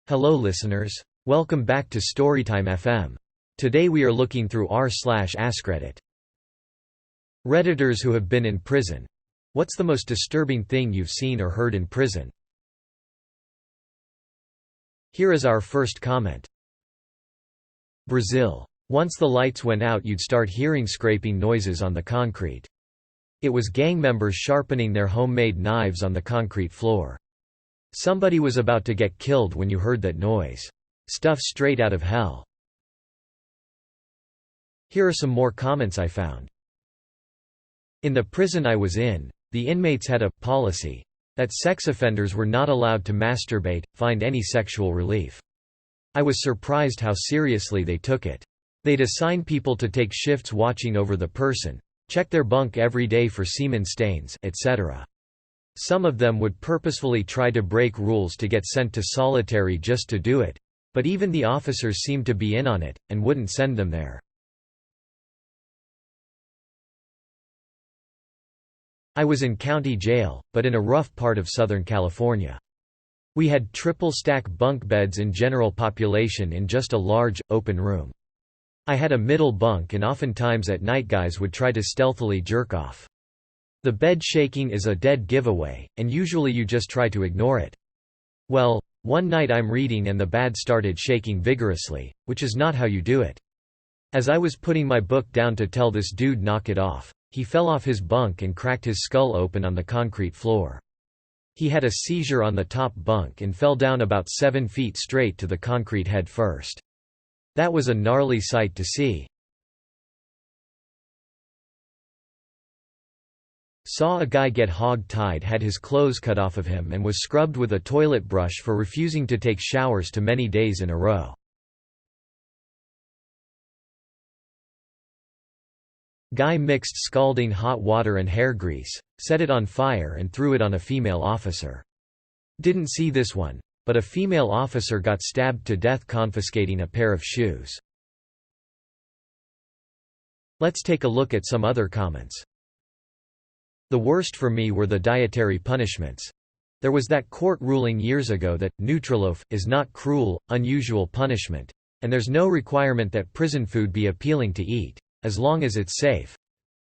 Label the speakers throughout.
Speaker 1: Hello listeners. Welcome back to Storytime FM. Today we are looking through r/AskReddit. Redditors who have been in prison. What's the most disturbing thing you've seen or heard in prison? Here is our first comment. Brazil. Once the lights went out, you'd start hearing scraping noises on the concrete. It was gang members sharpening their homemade knives on the concrete floor. Somebody was about to get killed when you heard that noise. Stuff straight out of hell. Here are some more comments I found. In the prison I was in, the inmates had a policy that sex offenders were not allowed to masturbate, find any sexual relief. I was surprised how seriously they took it. They'd assign people to take shifts watching over the person, check their bunk every day for semen stains, etc. Some of them would purposefully try to break rules to get sent to solitary just to do it, but even the officers seemed to be in on it, and wouldn't send them there. I was in county jail, but in a rough part of Southern California. We had triple-stack bunk beds in general population in just a large, open room. I had a middle bunk, and oftentimes at night guys would try to stealthily jerk off. The bed shaking is a dead giveaway, and usually you just try to ignore it. Well, one night I'm reading and the bed started shaking vigorously, which is not how you do it. As I was putting my book down to tell this dude knock it off, he fell off his bunk and cracked his skull open on the concrete floor. He had a seizure on the top bunk and fell down about 7 feet straight to the concrete head first. That was a gnarly sight to see. Saw a guy get hog-tied, had his clothes cut off of him and was scrubbed with a toilet brush for refusing to take showers too many days in a row. Guy mixed scalding hot water and hair grease, set it on fire and threw it on a female officer. Didn't see this one, but a female officer got stabbed to death confiscating a pair of shoes. Let's take a look at some other comments. The worst for me were the dietary punishments. There was that court ruling years ago that Nutriloaf is not cruel, unusual punishment, and there's no requirement that prison food be appealing to eat, as long as it's safe.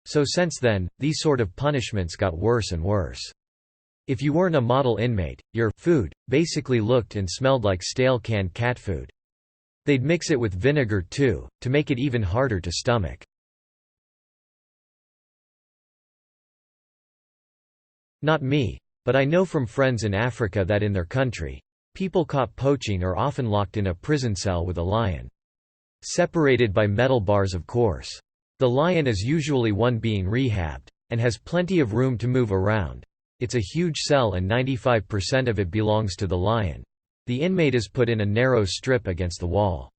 Speaker 1: So since then, these sort of punishments got worse and worse. If you weren't a model inmate, your food basically looked and smelled like stale canned cat food. They'd mix it with vinegar too, to make it even harder to stomach. Not me, but I know from friends in Africa that in their country, people caught poaching are often locked in a prison cell with a lion. Separated by metal bars, of course. The lion is usually one being rehabbed, and has plenty of room to move around. It's a huge cell and 95% of it belongs to the lion. The inmate is put in a narrow strip against the wall.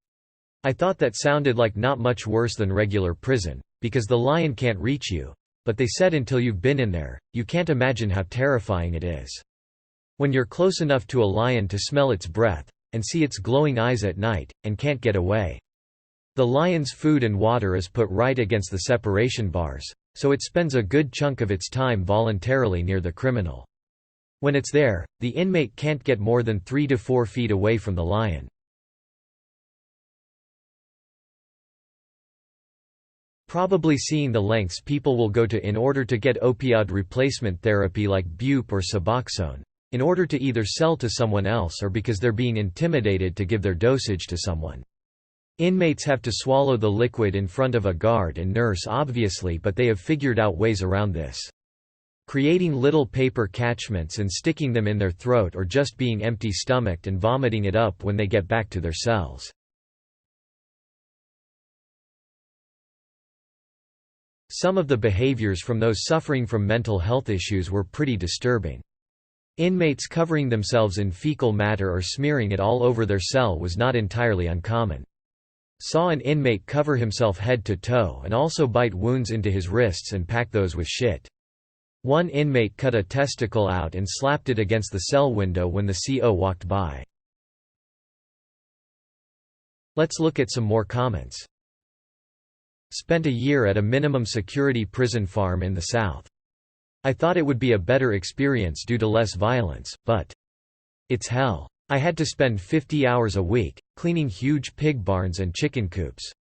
Speaker 1: I thought that sounded like not much worse than regular prison, because the lion can't reach you. But they said until you've been in there, you can't imagine how terrifying it is. When you're close enough to a lion to smell its breath, and see its glowing eyes at night, and can't get away. The lion's food and water is put right against the separation bars, so it spends a good chunk of its time voluntarily near the criminal. When it's there, the inmate can't get more than 3 to 4 feet away from the lion. Probably seeing the lengths people will go to in order to get opioid replacement therapy like Bupe or Suboxone, in order to either sell to someone else or because they're being intimidated to give their dosage to someone. Inmates have to swallow the liquid in front of a guard and nurse obviously, but they have figured out ways around this. Creating little paper catchments and sticking them in their throat, or just being empty-stomached and vomiting it up when they get back to their cells. Some of the behaviors from those suffering from mental health issues were pretty disturbing. Inmates covering themselves in fecal matter or smearing it all over their cell was not entirely uncommon. Saw an inmate cover himself head to toe and also bite wounds into his wrists and pack those with shit. One inmate cut a testicle out and slapped it against the cell window when the CO walked by. Let's look at some more comments. Spent a year at a minimum security prison farm in the South. I thought it would be a better experience due to less violence, but it's hell. I had to spend 50 hours a week, cleaning huge pig barns and chicken coops.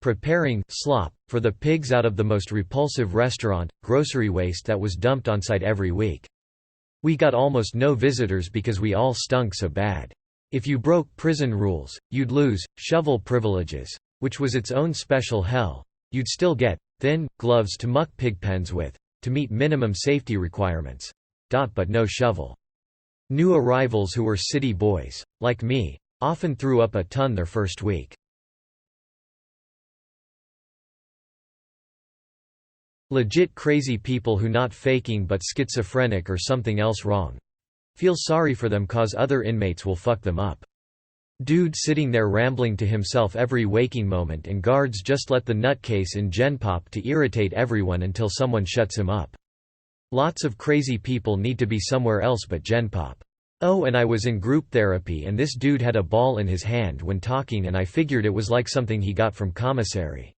Speaker 1: Preparing slop for the pigs out of the most repulsive restaurant, grocery waste that was dumped on site every week. We got almost no visitors because we all stunk so bad. If you broke prison rules, you'd lose shovel privileges, which was its own special hell. You'd still get thin gloves to muck pig pens with, to meet minimum safety requirements. But no shovel. New arrivals who were city boys, like me, often threw up a ton their first week. Legit crazy people who not faking but schizophrenic or something else wrong. Feel sorry for them cause other inmates will fuck them up. Dude sitting there rambling to himself every waking moment and guards just let the nutcase in Genpop to irritate everyone until someone shuts him up. Lots of crazy people need to be somewhere else but Genpop. Oh, and I was in group therapy and this dude had a ball in his hand when talking and I figured it was like something he got from commissary.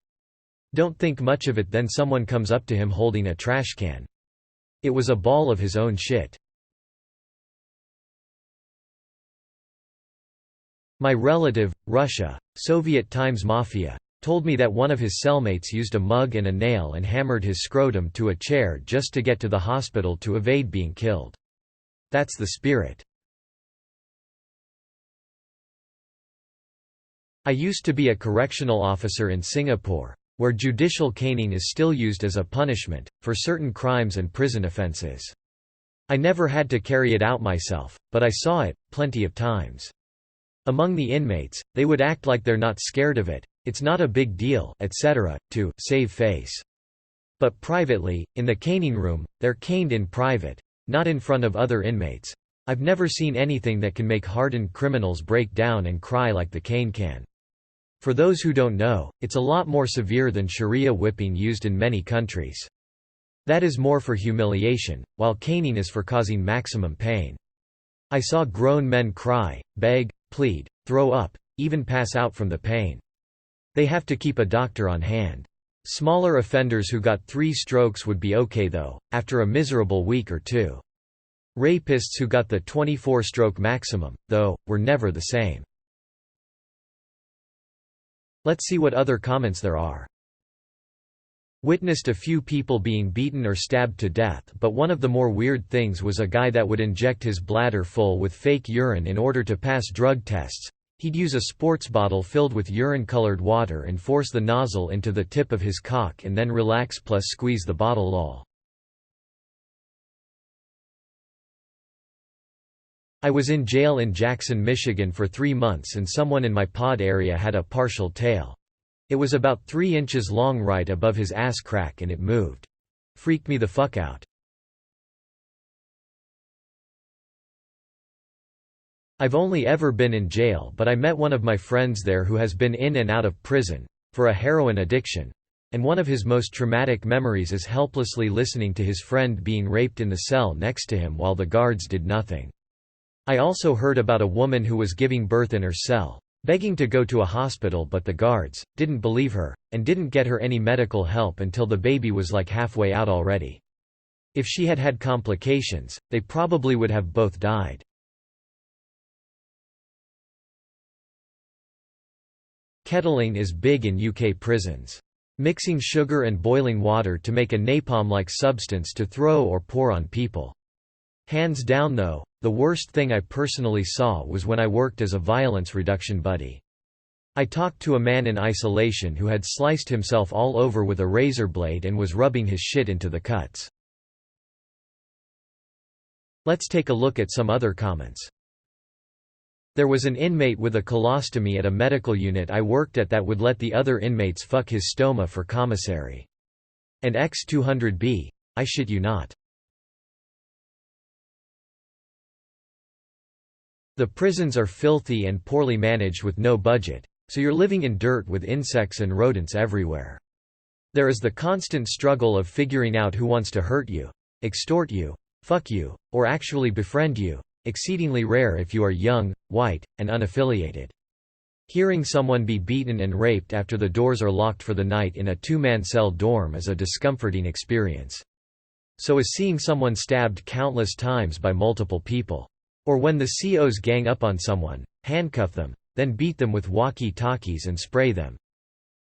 Speaker 1: Don't think much of it, then someone comes up to him holding a trash can. It was a ball of his own shit. My relative, Russia, Soviet times mafia, told me that one of his cellmates used a mug and a nail and hammered his scrotum to a chair just to get to the hospital to evade being killed. That's the spirit. I used to be a correctional officer in Singapore, where judicial caning is still used as a punishment, for certain crimes and prison offences. I never had to carry it out myself, but I saw it, plenty of times. Among the inmates, they would act like they're not scared of it, it's not a big deal, etc., to save face. But privately, in the caning room, they're caned in private, not in front of other inmates. I've never seen anything that can make hardened criminals break down and cry like the cane can. For those who don't know, it's a lot more severe than Sharia whipping used in many countries. That is more for humiliation, while caning is for causing maximum pain. I saw grown men cry, beg, plead, throw up, even pass out from the pain. They have to keep a doctor on hand. Smaller offenders who got 3 strokes would be okay though, after a miserable week or 2. Rapists who got the 24-stroke maximum, though, were never the same. Let's see what other comments there are. Witnessed a few people being beaten or stabbed to death, but one of the more weird things was a guy that would inject his bladder full with fake urine in order to pass drug tests. He'd use a sports bottle filled with urine-colored water and force the nozzle into the tip of his cock and then relax plus squeeze the bottle lol. I was in jail in Jackson, Michigan for 3 months and someone in my pod area had a partial tail. It was about 3 inches long right above his ass crack and it moved. Freaked me the fuck out. I've only ever been in jail, but I met one of my friends there who has been in and out of prison, for a heroin addiction. And one of his most traumatic memories is helplessly listening to his friend being raped in the cell next to him while the guards did nothing. I also heard about a woman who was giving birth in her cell, begging to go to a hospital but the guards didn't believe her, and didn't get her any medical help until the baby was like halfway out already. If she had had complications, they probably would have both died. Kettling is big in UK prisons. Mixing sugar and boiling water to make a napalm-like substance to throw or pour on people. Hands down though, the worst thing I personally saw was when I worked as a violence reduction buddy. I talked to a man in isolation who had sliced himself all over with a razor blade and was rubbing his shit into the cuts. Let's take a look at some other comments. There was an inmate with a colostomy at a medical unit I worked at that would let the other inmates fuck his stoma for commissary. And X200B, I shit you not. The prisons are filthy and poorly managed with no budget, so you're living in dirt with insects and rodents everywhere. There is the constant struggle of figuring out who wants to hurt you, extort you, fuck you, or actually befriend you, exceedingly rare if you are young, white, and unaffiliated. Hearing someone be beaten and raped after the doors are locked for the night in a 2-man cell dorm is a discomforting experience. So is seeing someone stabbed countless times by multiple people. Or when the COs gang up on someone, handcuff them, then beat them with walkie-talkies and spray them.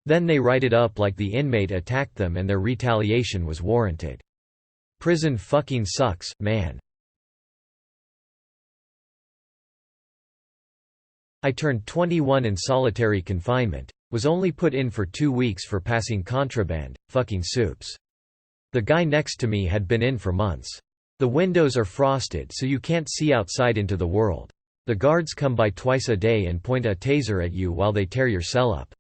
Speaker 1: Then they write it up like the inmate attacked them and their retaliation was warranted. Prison fucking sucks, man. I turned 21 in solitary confinement. Was only put in for 2 weeks for passing contraband, fucking soups. The guy next to me had been in for months. The windows are frosted so you can't see outside into the world. The guards come by twice a day and point a taser at you while they tear your cell up.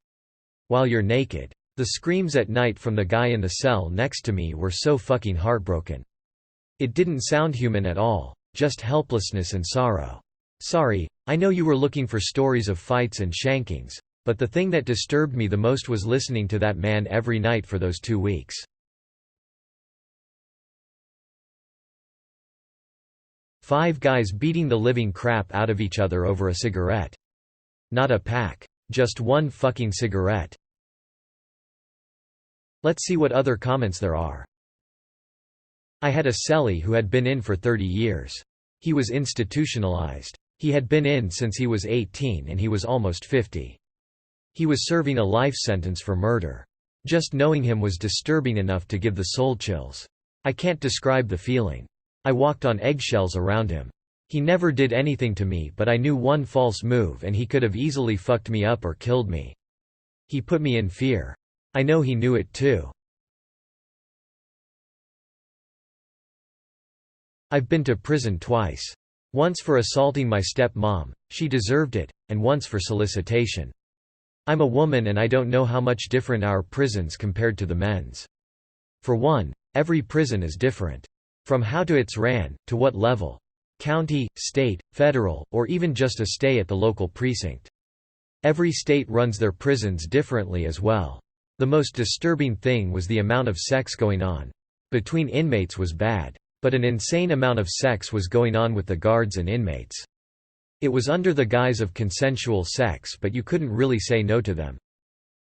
Speaker 1: While you're naked. The screams at night from the guy in the cell next to me were so fucking heartbroken. It didn't sound human at all, just helplessness and sorrow. Sorry, I know you were looking for stories of fights and shankings, but the thing that disturbed me the most was listening to that man every night for those 2 weeks. Five guys beating the living crap out of each other over a cigarette. Not a pack. Just one fucking cigarette. Let's see what other comments there are. I had a cellie who had been in for 30 years. He was institutionalized. He had been in since he was 18 and he was almost 50. He was serving a life sentence for murder. Just knowing him was disturbing enough to give the soul chills. I can't describe the feeling. I walked on eggshells around him. He never did anything to me, but I knew one false move and he could have easily fucked me up or killed me. He put me in fear. I know he knew it too. I've been to prison twice. Once for assaulting my step-mom, she deserved it, and once for solicitation. I'm a woman and I don't know how much different our prisons compared to the men's. For one, every prison is different. From how it's ran, to what level. County, state, federal, or even just a stay at the local precinct. Every state runs their prisons differently as well. The most disturbing thing was the amount of sex going on. Between inmates was bad. But an insane amount of sex was going on with the guards and inmates. It was under the guise of consensual sex, but you couldn't really say no to them.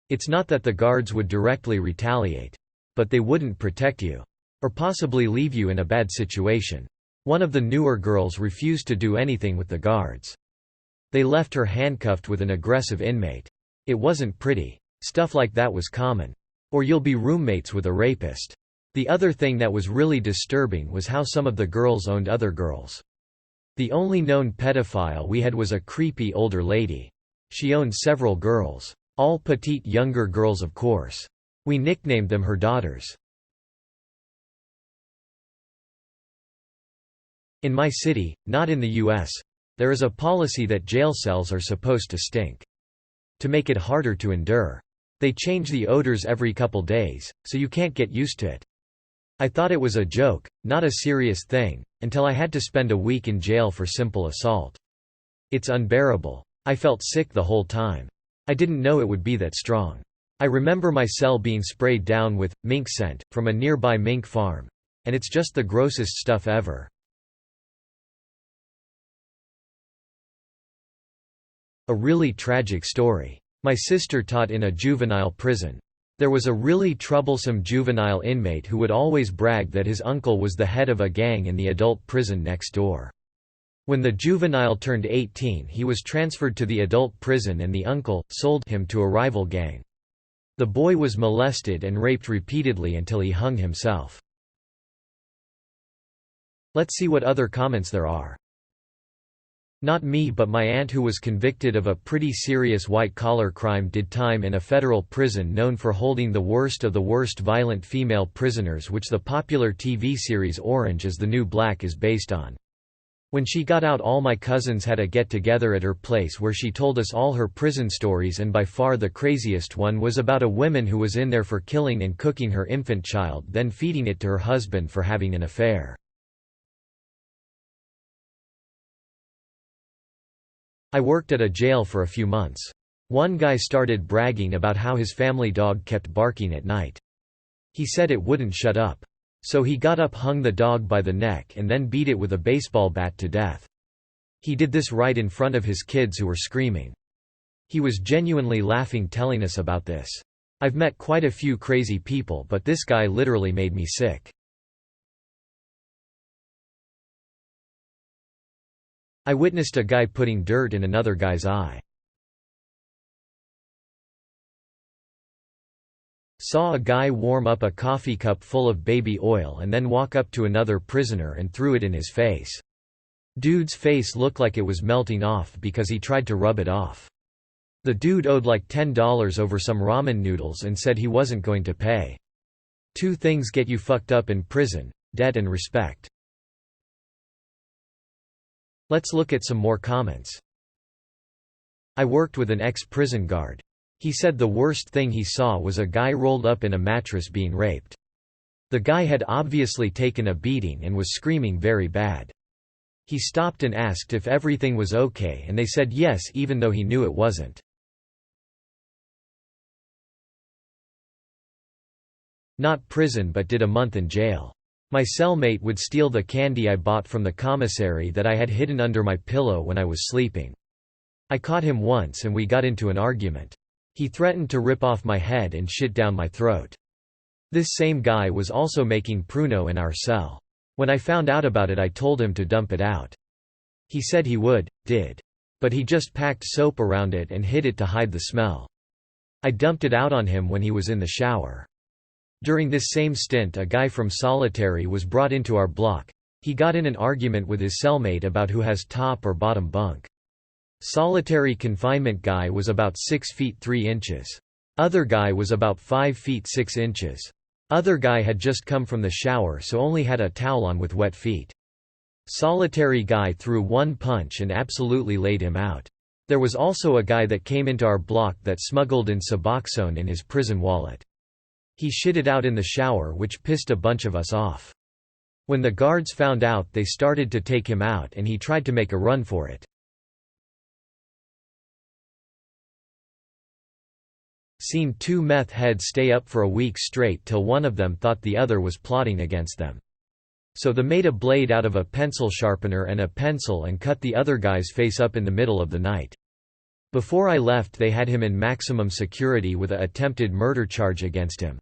Speaker 1: It's not that the guards would directly retaliate. But they wouldn't protect you. Or possibly leave you in a bad situation. One of the newer girls refused to do anything with the guards. They left her handcuffed with an aggressive inmate. It wasn't pretty. Stuff like that was common. Or you'll be roommates with a rapist. The other thing that was really disturbing was how some of the girls owned other girls. The only known pedophile we had was a creepy older lady. She owned several girls. All petite younger girls, of course. We nicknamed them her daughters. In my city, not in the US, there is a policy that jail cells are supposed to stink. To make it harder to endure. They change the odors every couple days, so you can't get used to it. I thought it was a joke, not a serious thing, until I had to spend a week in jail for simple assault. It's unbearable. I felt sick the whole time. I didn't know it would be that strong. I remember my cell being sprayed down with mink scent from a nearby mink farm. And it's just the grossest stuff ever. A really tragic story. My sister taught in a juvenile prison. There was a really troublesome juvenile inmate who would always brag that his uncle was the head of a gang in the adult prison next door. When the juvenile turned 18, he was transferred to the adult prison and the uncle sold him to a rival gang. The boy was molested and raped repeatedly until he hung himself. Let's see what other comments there are. Not me, but my aunt, who was convicted of a pretty serious white-collar crime, did time in a federal prison known for holding the worst of the worst violent female prisoners, which the popular TV series Orange is the New Black is based on. When she got out, all my cousins had a get-together at her place where she told us all her prison stories, and by far the craziest one was about a woman who was in there for killing and cooking her infant child, then feeding it to her husband for having an affair. I worked at a jail for a few months. One guy started bragging about how his family dog kept barking at night. He said it wouldn't shut up. So he got up, hung the dog by the neck, and then beat it with a baseball bat to death. He did this right in front of his kids who were screaming. He was genuinely laughing telling us about this. I've met quite a few crazy people, but this guy literally made me sick. I witnessed a guy putting dirt in another guy's eye. Saw a guy warm up a coffee cup full of baby oil and then walk up to another prisoner and threw it in his face. Dude's face looked like it was melting off because he tried to rub it off. The dude owed like $10 over some ramen noodles and said he wasn't going to pay. 2 things get you fucked up in prison: debt and respect. Let's look at some more comments. I worked with an ex-prison guard. He said the worst thing he saw was a guy rolled up in a mattress being raped. The guy had obviously taken a beating and was screaming very bad. He stopped and asked if everything was okay and they said yes even though he knew it wasn't. Not prison but did a month in jail. My cellmate would steal the candy I bought from the commissary that I had hidden under my pillow when I was sleeping. I caught him once and we got into an argument. He threatened to rip off my head and shit down my throat. This same guy was also making pruno in our cell. When I found out about it I told him to dump it out. He said he did. But he just packed soap around it and hid it to hide the smell. I dumped it out on him when he was in the shower. During this same stint a guy from solitary was brought into our block. He got in an argument with his cellmate about who has top or bottom bunk. Solitary confinement guy was about 6 feet 3 inches. Other guy was about 5 feet 6 inches. Other guy had just come from the shower so only had a towel on with wet feet. Solitary guy threw one punch and absolutely laid him out. There was also a guy that came into our block that smuggled in Suboxone in his prison wallet. He shit it out in the shower which pissed a bunch of us off. When the guards found out they started to take him out and he tried to make a run for it. Seen 2 meth heads stay up for a week straight till one of them thought the other was plotting against them. So they made a blade out of a pencil sharpener and a pencil and cut the other guy's face up in the middle of the night. Before I left they had him in maximum security with a attempted murder charge against him.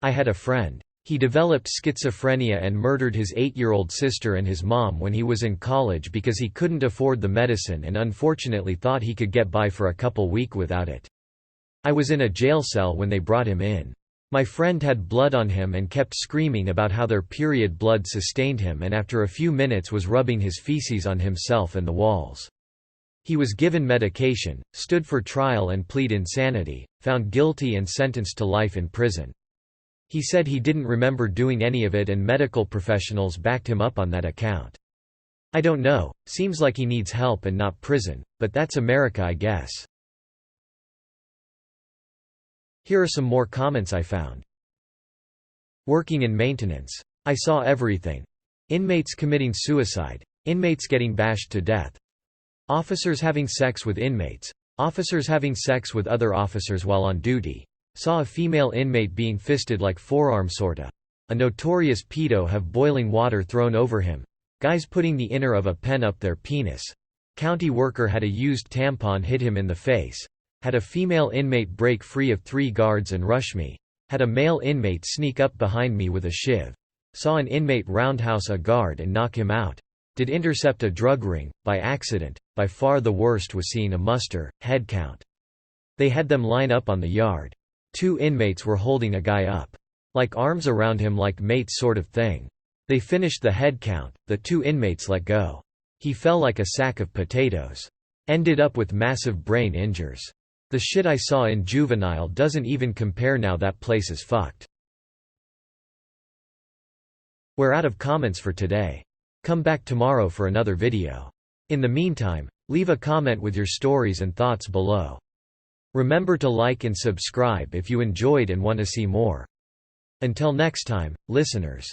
Speaker 1: I had a friend. He developed schizophrenia and murdered his 8-year-old sister and his mom when he was in college because he couldn't afford the medicine and unfortunately thought he could get by for a couple weeks without it. I was in a jail cell when they brought him in. My friend had blood on him and kept screaming about how their period blood sustained him and after a few minutes was rubbing his feces on himself and the walls. He was given medication, stood for trial and plead insanity, found guilty and sentenced to life in prison. He said he didn't remember doing any of it and medical professionals backed him up on that account. I don't know, seems like he needs help and not prison, but that's America I guess. Here are some more comments I found. Working in maintenance. I saw everything. Inmates committing suicide. Inmates getting bashed to death. Officers having sex with inmates. Officers having sex with other officers while on duty. Saw a female inmate being fisted like forearm sorta. A notorious pedo have boiling water thrown over him. Guys putting the inner of a pen up their penis. County worker had a used tampon hit him in the face. Had a female inmate break free of 3 guards and rush me. Had a male inmate sneak up behind me with a shiv. Saw an inmate roundhouse a guard and knock him out. Did intercept a drug ring, by accident. By far the worst was seeing a muster, head count. They had them line up on the yard. 2 inmates were holding a guy up. Like arms around him like mates sort of thing. They finished the head count, the 2 inmates let go. He fell like a sack of potatoes. Ended up with massive brain injuries. The shit I saw in juvenile doesn't even compare now, that place is fucked. We're out of comments for today. Come back tomorrow for another video. In the meantime, leave a comment with your stories and thoughts below. Remember to like and subscribe if you enjoyed and want to see more. Until next time, listeners.